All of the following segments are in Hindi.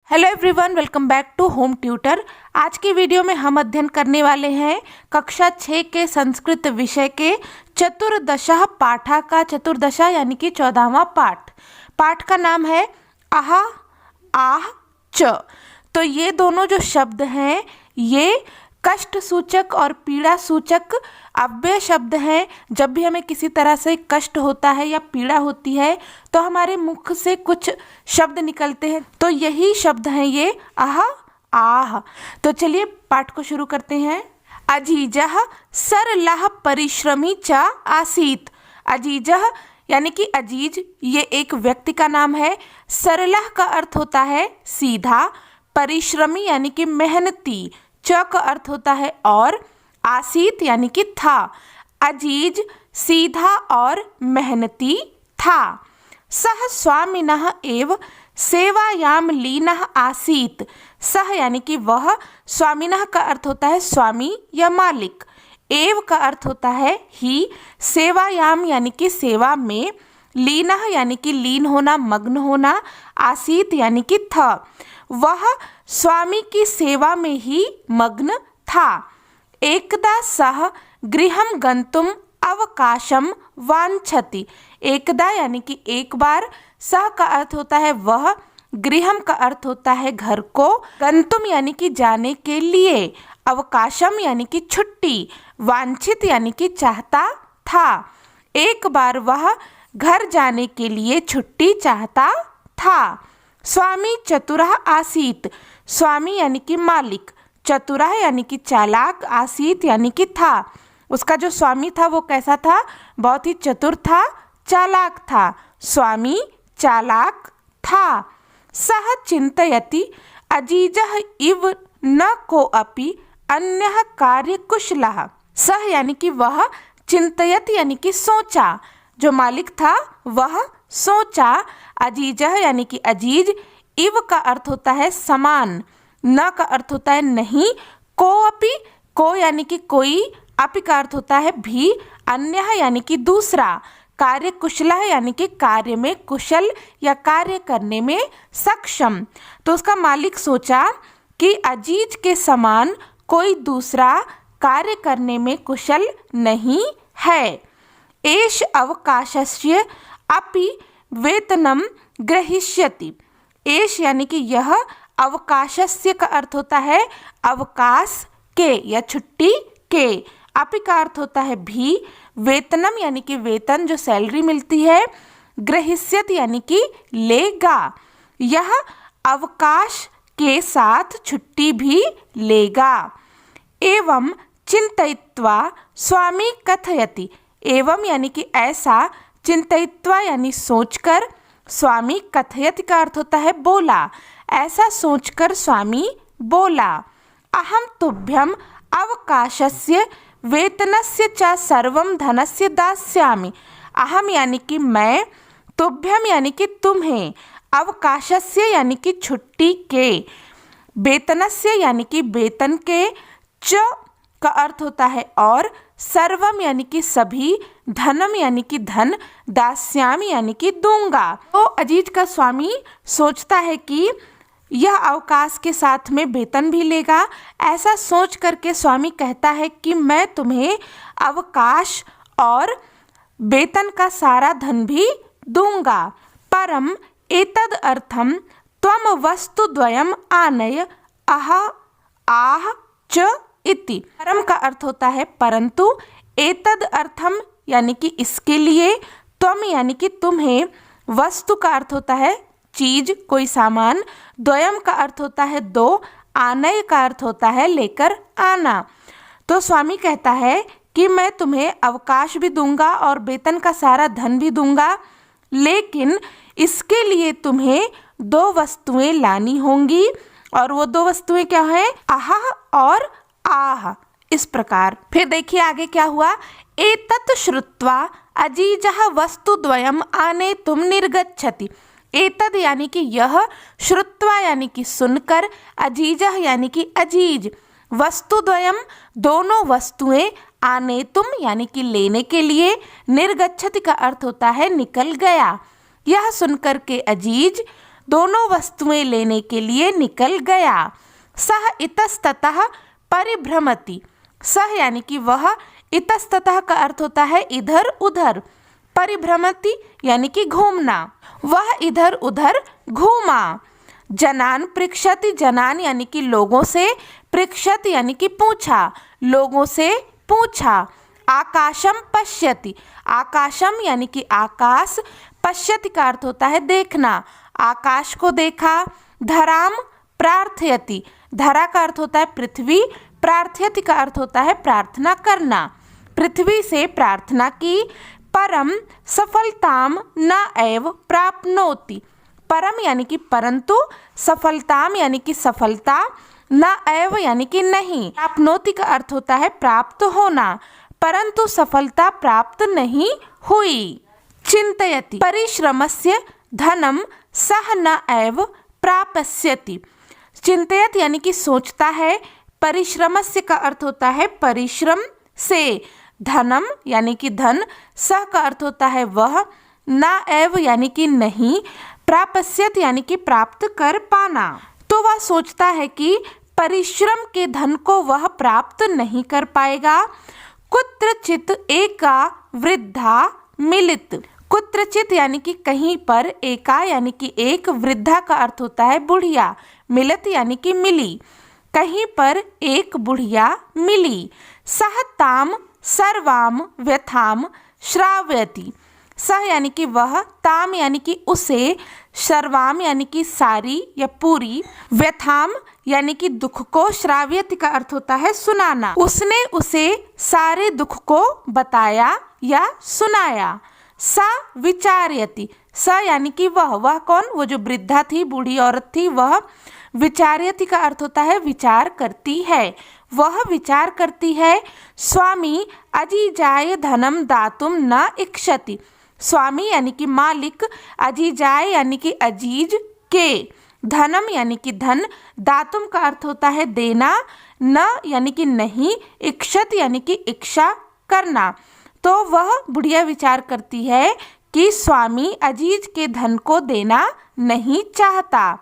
Hello everyone, welcome back to home tutor. आज की वीडियो में हम अध्ययन करने वाले हैं कक्षा 6 के संस्कृत विषय के चतुर्दशः पाठा का चतुर्दशा यानी कि 14वां पाठ। पाठ का नाम है आह आह च। तो ये दोनों जो शब्द हैं ये कष्ट सूचक और पीड़ा सूचक अव्यय शब्द हैं। जब भी हमें किसी तरह से कष्ट होता है या पीड़ा होती है तो हमारे मुख से कुछ शब्द निकलते हैं, तो यही शब्द हैं ये आह आह। तो चलिए पाठ को शुरू करते हैं। अजीजः सरलः परिश्रमी च आसीत्। अजीजः यानी कि अजीज ये एक व्यक्ति का नाम है। सरलः का अर्थ होता है सीधा, परिश्रमी यानी कि मेहनती, च का अर्थ होता है और, आसीत यानी कि था। अजीज सीधा और मेहनती था। सह स्वामिनः एव सेवायाम लीनः आसीत। सह यानी कि वह, स्वामिनः का अर्थ होता है स्वामी या मालिक, एव का अर्थ होता है ही, सेवायाम यानी कि सेवा में, लीनः यानी कि लीन होना, मग्न होना, आसीत यानी कि था। वह स्वामी की सेवा में ही मग्न था। एकदा सह गृहं गंतुम अवकाशम वांछति। एकदा यानी कि एक बार, सह का अर्थ होता है वह, गृहम का अर्थ होता है घर को, गंतुम यानी कि जाने के लिए, अवकाशम यानी कि छुट्टी, वांछित यानी कि चाहता था। एक बार वह घर जाने के लिए छुट्टी चाहता था। स्वामी चतुरः आसीत। स्वामी यानी कि मालिक, चतुरः यानी कि चालाक, आसीत यानी कि था। उसका जो स्वामी था वो कैसा था? बहुत ही चतुर था, चालाक था। स्वामी चालाक था। सह चिंतयति अजीजः इव न कोऽपि अन्यः कार्यकुशलः। सह यानी कि वह, चिंतयति यानी कि सोचा, जो मालिक था वह सोचा, अजीजः यानी कि अजीज, इव का अर्थ होता है समान, न का अर्थ होता है नहीं, कोऽपि, को यानी कि कोई, अपि का अर्थ होता है भी, अन्य यानी कि दूसरा, कार्य कुशल यानी कि कार्य में कुशल या कार्य करने में सक्षम। तो उसका मालिक सोचा कि अजीज के समान कोई दूसरा कार्य करने में कुशल नहीं है। एष अवकाशस्य अपि वेतनम ग्रहीष्यति। एष यानी कि यह, अवकाशस्य का अर्थ होता है अवकाश के या छुट्टी के, अपि का अर्थ होता है भी, वेतनम यानी कि वेतन जो सैलरी मिलती है, ग्रहीष्यति यानी कि लेगा, यह अवकाश के साथ छुट्टी भी लेगा। एवं चिंतयित्वा स्वामी कथयति। एवं यानी कि ऐसा, चिंतयित्वा यानी सोचकर, स्वामी कथयति का अर्थ होता है बोला, ऐसा सोचकर स्वामी बोला। अहम तुभ्यम अवकाशस्य वेतनस्य च सर्वं धनस्य दास्यामि। अहम यानी कि मैं, तुभ्यम यानी कि तुम्हें, अवकाशस्य यानी कि छुट्टी के, वेतनस्य यानी कि वेतन के, च का अर्थ होता है और, सर्वम यानी कि सभी, धनम यानी कि धन, दास्यामी यानी कि दूंगा। तो अजीज का स्वामी सोचता है कि यह अवकाश के साथ में वेतन भी लेगा। ऐसा सोच करके स्वामी कहता है कि मैं तुम्हें अवकाश और वेतन का सारा धन भी दूंगा। परम एतद अर्थम त्वम वस्तुद्वयम् आनय आह आह च इति। परम का अर्थ होता है परंतु, एतद अर्थम यानी कि इसके लिए, त्वम यानी कि तुम्हें, वस्तु का अर्थ होता है चीज, कोई सामान, द्वयम का अर्थ होता है दो, आनय का अर्थ होता है लेकर आना। तो स्वामी कहता है कि मैं तुम्हें अवकाश भी दूंगा और वेतन का सारा धन भी दूंगा, लेकिन इसके लिए तुम्हें दो वस्तुएं लानी होंगी, और वो दो वस्तुएं क्या हैं? आह और आह। इस प्रकार फिर देखिए आगे क्या हुआ। एतत् श्रुत्वा अजीजः वस्तुद्वयम् आनेतुं निर्गच्छति। एतद यानी कि यह, श्रुत्वा यानी कि सुनकर, अजीजः यानी कि अजीज, वस्तुद्वयम् दोनों वस्तुएं, आनेतुम यानी कि लेने के लिए, निर्गच्छति का अर्थ होता है निकल गया। यह सुनकर के अजीज दोनों वस्तुएं लेने के लिए निकल गया। सह इतस्ततः परिभ्रमति। सह यानी कि वह, इतस्ततः का अर्थ होता है इधर उधर, परिभ्रमति यानी कि घूमना, वह इधर उधर घूमा। जनान पृक्षति। जनान यानी कि लोगों से, पृक्षत यानी कि पूछा, लोगों से पूछा। आकाशम पश्यति। आकाशम यानी कि आकाश, पश्यति का अर्थ होता है देखना, आकाश को देखा। धराम प्रार्थयति। धरा का अर्थ होता है पृथ्वी, प्रार्थयति का अर्थ होता है प्रार्थना करना, पृथ्वी से प्रार्थना की। परम सफलताम न एव प्राप्नोति। परम यानी कि परंतु, सफलताम यानी कि सफलता, न एव यानी कि नहीं, प्राप्नोति का अर्थ होता है प्राप्त होना, परंतु सफलता प्राप्त नहीं हुई। चिंतयति। परिश्रमस्य धनम सह न एव प्राप्स्यति। चिंतयत यानी कि सोचता है, परिश्रमस्य का अर्थ होता है परिश्रम से, धनम यानी कि धन, सह का अर्थ होता है वह, न एव यानी कि नहीं, प्राप्स्यत यानी कि प्राप्त कर पाना। तो वह सोचता है कि परिश्रम के धन को वह प्राप्त नहीं कर पाएगा। कुत्रचित एका वृद्धा मिलित। कुत्रचित यानी कि कहीं पर, एका यानी कि एक, वृद्धा का अर्थ होता है बुढ़िया, मिलत यानी कि मिली, कहीं पर एक बुढ़िया मिली। सह ताम सर्वाम व्यथाम श्रावयति। सह यानी कि वह, ताम यानी कि उसे, सर्वाम यानी कि सारी या पूरी, व्यथाम यानी कि दुख को, श्राव्यति का अर्थ होता है सुनाना, उसने उसे सारे दुख को बताया या सुनाया। सा विचार्यति। स यानी कि वह कौन, वो जो वृद्धा थी, बूढ़ी औरत थी, वह। विचार्यति का अर्थ होता है विचार करती है, वह विचार करती है। स्वामी अजीजाय धनम दातुम न इक्षति। स्वामी यानी कि मालिक, अजीजाय यानी कि अजीज के, धनम यानी कि धन, दातुम का अर्थ होता है देना, न यानी कि नहीं, इक्षत यानी कि इच्छा करना। तो वह बुढ़िया विचार करती है कि स्वामी अजीज के धन को देना नहीं चाहता।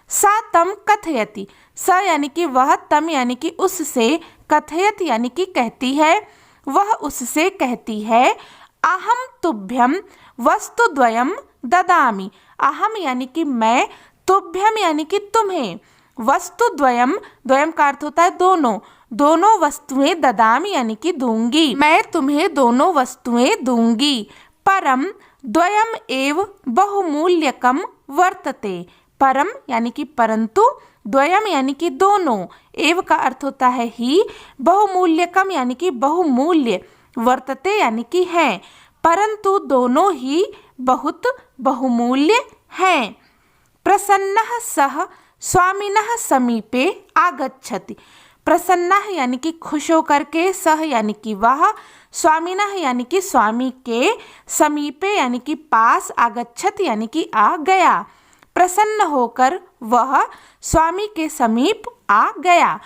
सा तम कथयति। स यानी कि वह, तम यानी कि उससे, कथयत यानी कि कहती है, वह उससे कहती है। अहम तुभ्यम वस्तुद्वयम ददामि। अहम यानी कि मैं, तुभ्यम यानी कि तुम्हें, वस्तुद्वयम, द्वयम का अर्थ होता है दोनों, दोनों वस्तुएं, ददामि यानी कि दूंगी, मैं तुम्हें दोनों वस्तुएं दूंगी। परम द्वयम एव बहुमूल्यकम वर्तते। परम यानी कि परंतु, द्वयम यानी कि दोनों, एव का अर्थ होता है ही, बहुमूल्यकम यानी कि बहुमूल्य, वर्तते यानी कि हैं, परंतु दोनों ही बहुत बहुमूल्य हैं। प्रसन्नः सः स्वामिनः समीपे आगच्छति। प्रसन्नः यानी कि खुश होकर के, सह यानी कि वह, स्वामिनः यानी कि स्वामी के, समीपे यानी कि पास, आगच्छति यानी कि आ गया, प्रसन्न होकर वह स्वामी के समीप आ गया।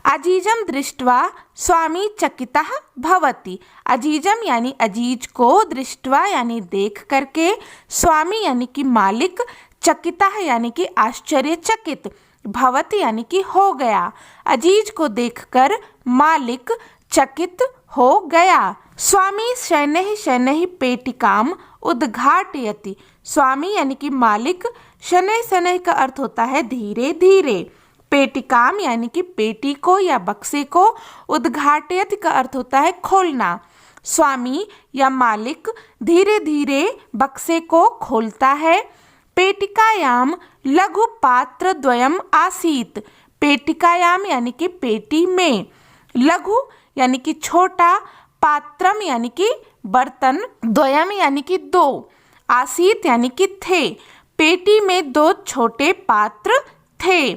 अजीजम दृष्ट्वा स्वामी चकितः भवति। अजीजम यानी अजीज को, दृष्ट्वा यानी देख करके, स्वामी यानी कि मालिक, चकितः यानी कि आश्चर्यचकित, भवति यानी कि हो गया। अजीज को देखकर मालिक चकित हो गया। स्वामी शनैः शनैः पेटिकाम उद्घाटयति। स्वामी यानी कि मालिक, शनैः शनैः का अर्थ होता है धीरे धीरे, पेटिकाम यानी कि पेटी को या बक्से को, उद्घाटयति का अर्थ होता है खोलना। स्वामी या मालिक धीरे धीरे बक्से को खोलता है। पेटिकायाम लघु पात्र द्वयम आसीत। पेटिकायाम यानी कि पेटी में, लघु यानी कि छोटा, पात्रम यानी कि बर्तन, द्वयम यानी कि दो, आसीत यानी कि थे, पेटी में दो छोटे पात्र थे।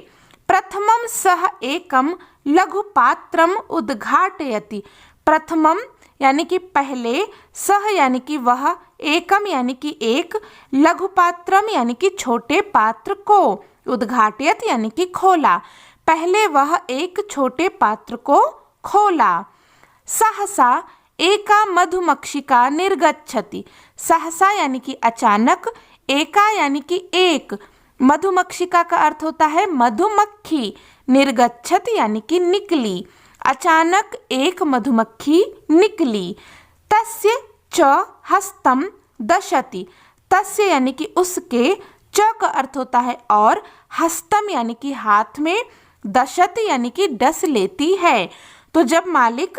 प्रथमम सह एकम लघु पात्रम उद्घाटयति। प्रथमम यानी कि पहले, सह यानी कि वह, एकम यानी कि एक, लघु पात्रम यानी कि छोटे पात्र को, उद्घाटयत यानी कि खोला, पहले वह एक छोटे पात्र को खोला। सहसा एका मधुमक्षिका निर्गच्छति। सहसा यानी कि अचानक, एका यानी कि एक, मधुमक्षिका का अर्थ होता है मधुमक्खी। निर्गच्छति यानी कि निकली। अचानक एक मधुमक्खी निकली। तस्य च हस्तम दशति। तस्य यानी कि उसके, च का अर्थ होता है और, हस्तम यानी कि हाथ में, दशति यानी कि डस लेती है। तो जब मालिक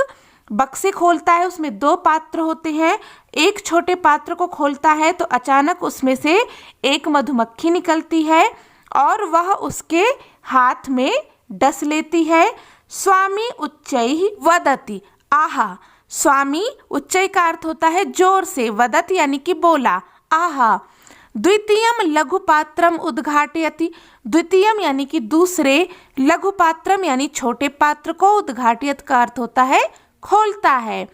बक्से खोलता है उसमें 2 पात्र होते हैं। एक छोटे पात्र को खोलता है तो अचानक उसमें से एक मधुमक्खी निकलती है और वह उसके हाथ में डस लेती है। स्वामी उच्चैः वदति। आहा। स्वामी उच्चै का अर्थ होता है जोर से, वदति यानी कि बोला, आहा। द्वितीयम लघुपात्रम उद्घाटयति। द्वितीयम यानी कि दूसरे, लघुपात्रम यानी छोटे पात्र को, उद्घाटयत का अर्थ होता है खोलता है।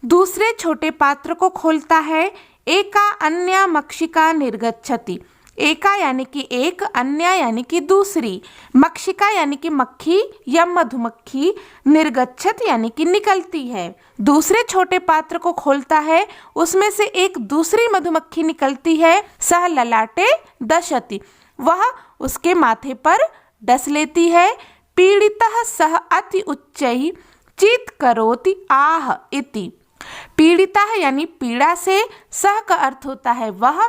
दूसरे छोटे पात्र को खोलता है। एका अन्या मक्षिका निर्गच्छति। एका यानी कि एक, अन्या यानी कि दूसरी, मक्षिका यानी कि मक्खी या मधुमक्खी, निर्गच्छत यानी कि निकलती है। दूसरे छोटे पात्र को खोलता है, उसमें से एक दूसरी मधुमक्खी निकलती है। सह ललाटे दशति। वह उसके माथे पर डस लेती है। पीड़ितः सह अति उच्चैः चित करोति आह इति। पीड़िता है यानी पीड़ा से, सह का अर्थ होता है वह,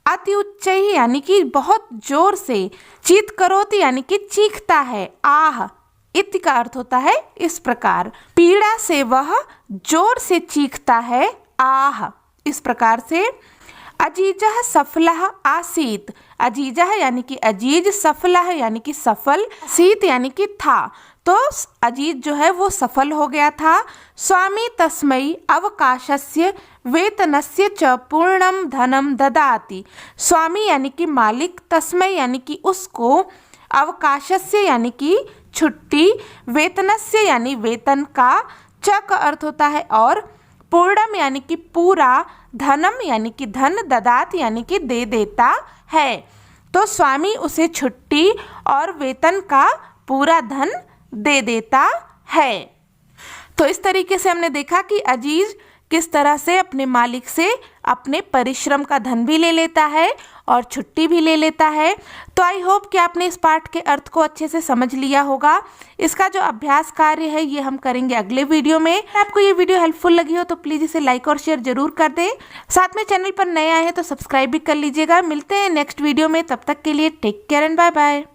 अति उच्च यानी कि बहुत जोर से, चित करोति यानी कि चीखता है, आह इति का अर्थ होता है इस प्रकार। पीड़ा से वह जोर से चीखता है, आह, इस प्रकार से। अजीजः सफलः आसीत। अजीजः यानी कि अजीज, सफलः यानी कि सफल, आसीत यानी कि था। तो अजीज जो है वो सफल हो गया था। स्वामी तस्मै अवकाशस्य वेतनस्य च पूर्णम धनम ददाति। स्वामी यानी कि मालिक, तस्मै यानी कि उसको, अवकाशस्य यानी कि छुट्टी, वेतनस्य यानी वेतन का, च का अर्थ होता है और, पूर्णम यानी कि पूरा, धनम यानी कि धन, ददात यानी कि दे देता है। तो स्वामी उसे छुट्टी और वेतन का पूरा धन दे देता है। तो इस तरीके से हमने देखा कि अजीज किस तरह से अपने मालिक से अपने परिश्रम का धन भी ले लेता है और छुट्टी भी ले लेता है। तो आई होप कि आपने इस पाठ के अर्थ को अच्छे से समझ लिया होगा। इसका जो अभ्यास कार्य है ये हम करेंगे अगले वीडियो में। आपको ये वीडियो हेल्पफुल लगी हो तो प्लीज़ इसे लाइक और शेयर जरूर कर दें। साथ में चैनल पर नए आए हैं तो सब्सक्राइब भी कर लीजिएगा। मिलते हैं नेक्स्ट वीडियो में, तब तक के लिए take care and bye bye.